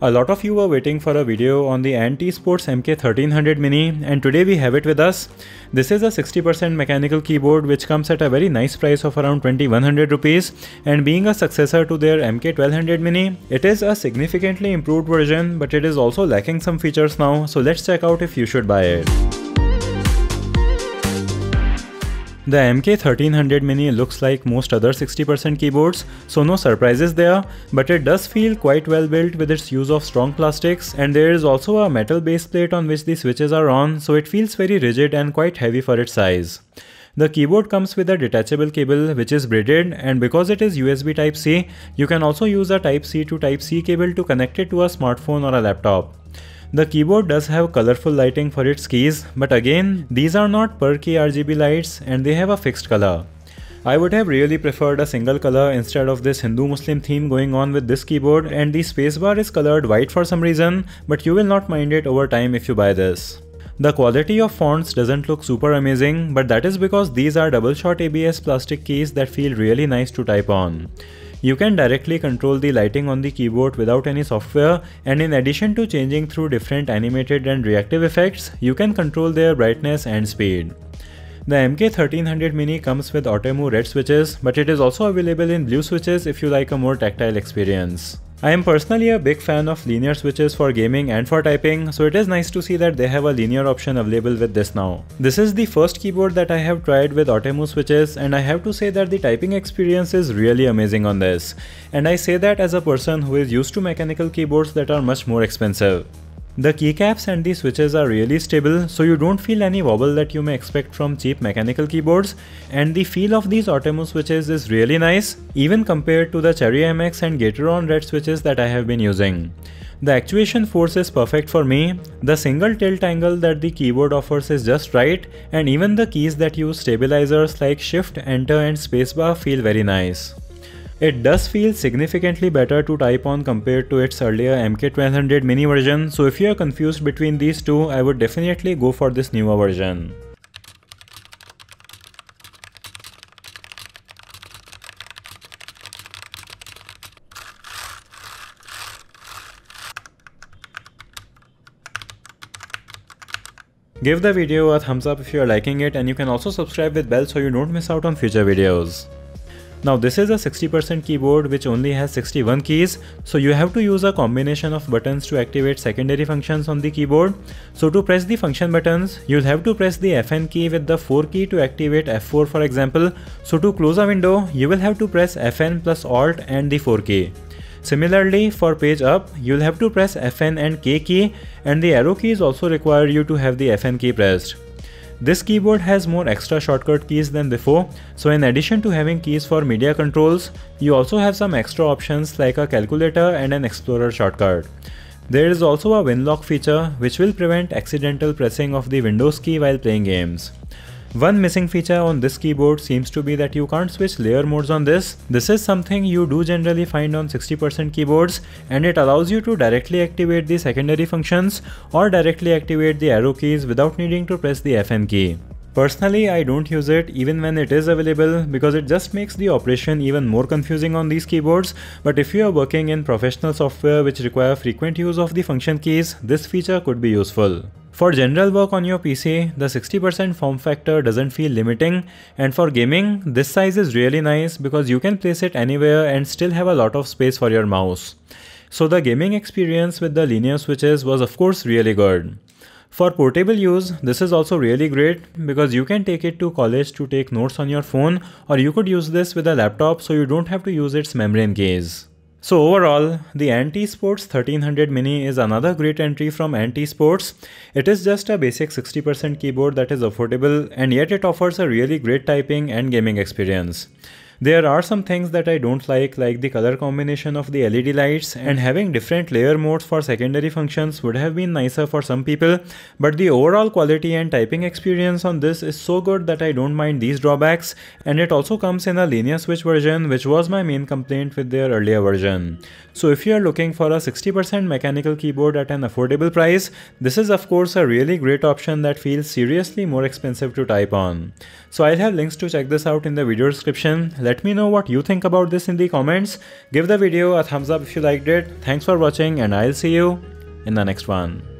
A lot of you were waiting for a video on the Esports MK1300 Mini, and today we have it with us. This is a 60% mechanical keyboard which comes at a very nice price of around 2100 rupees, and being a successor to their MK1200 Mini, it is a significantly improved version, but it is also lacking some features now, so let's check out if you should buy it. The MK1300 Mini looks like most other 60% keyboards, so no surprises there, but it does feel quite well built with its use of strong plastics, and there is also a metal base plate on which the switches are on, so it feels very rigid and quite heavy for its size. The keyboard comes with a detachable cable which is braided, and because it is USB Type-C, you can also use a Type-C to Type-C cable to connect it to a smartphone or a laptop. The keyboard does have colorful lighting for its keys, but again, these are not per key RGB lights and they have a fixed color. I would have really preferred a single color instead of this Hindu-Muslim theme going on with this keyboard, and the spacebar is colored white for some reason, but you will not mind it over time if you buy this. The quality of fonts doesn't look super amazing, but that is because these are double shot ABS plastic keys that feel really nice to type on. You can directly control the lighting on the keyboard without any software, and in addition to changing through different animated and reactive effects, you can control their brightness and speed. The MK1300 Mini comes with Automo red switches, but it is also available in blue switches if you like a more tactile experience. I am personally a big fan of linear switches for gaming and for typing, so it is nice to see that they have a linear option available with this now. This is the first keyboard that I have tried with Automo switches, and I have to say that the typing experience is really amazing on this. And I say that as a person who is used to mechanical keyboards that are much more expensive. The keycaps and the switches are really stable, so you don't feel any wobble that you may expect from cheap mechanical keyboards, and the feel of these Automo switches is really nice, even compared to the Cherry MX and Gateron red switches that I have been using. The actuation force is perfect for me, the single tilt angle that the keyboard offers is just right, and even the keys that use stabilizers like Shift, Enter and Spacebar feel very nice. It does feel significantly better to type on compared to its earlier MK1200 Mini version, so if you are confused between these two, I would definitely go for this newer version. Give the video a thumbs up if you are liking it, and you can also subscribe with bell so you don't miss out on future videos. Now this is a 60% keyboard which only has 61 keys, so you have to use a combination of buttons to activate secondary functions on the keyboard. So to press the function buttons, you'll have to press the FN key with the 4 key to activate F4 for example. So to close a window, you will have to press FN plus Alt and the 4 key. Similarly, for page up, you'll have to press FN and K key, and the arrow keys also require you to have the FN key pressed. This keyboard has more extra shortcut keys than before, so in addition to having keys for media controls, you also have some extra options like a calculator and an explorer shortcut. There is also a win-lock feature which will prevent accidental pressing of the Windows key while playing games. One missing feature on this keyboard seems to be that you can't switch layer modes on this. This is something you do generally find on 60% keyboards, and it allows you to directly activate the secondary functions or directly activate the arrow keys without needing to press the FN key. Personally, I don't use it even when it is available because it just makes the operation even more confusing on these keyboards, but if you are working in professional software which require frequent use of the function keys, this feature could be useful. For general work on your PC, the 60% form factor doesn't feel limiting, and for gaming, this size is really nice because you can place it anywhere and still have a lot of space for your mouse. So the gaming experience with the linear switches was of course really good. For portable use, this is also really great because you can take it to college to take notes on your phone, or you could use this with a laptop so you don't have to use its memory in case. So overall, the Esports 1300 Mini is another great entry from Esports. It is just a basic 60% keyboard that is affordable, and yet it offers a really great typing and gaming experience. There are some things that I don't like the color combination of the LED lights, and having different layer modes for secondary functions would have been nicer for some people, but the overall quality and typing experience on this is so good that I don't mind these drawbacks, and it also comes in a linear switch version, which was my main complaint with their earlier version. So if you are looking for a 60% mechanical keyboard at an affordable price, this is of course a really great option that feels seriously more expensive to type on. So I'll have links to check this out in the video description. Let me know what you think about this in the comments. Give the video a thumbs up if you liked it. Thanks for watching and I'll see you in the next one.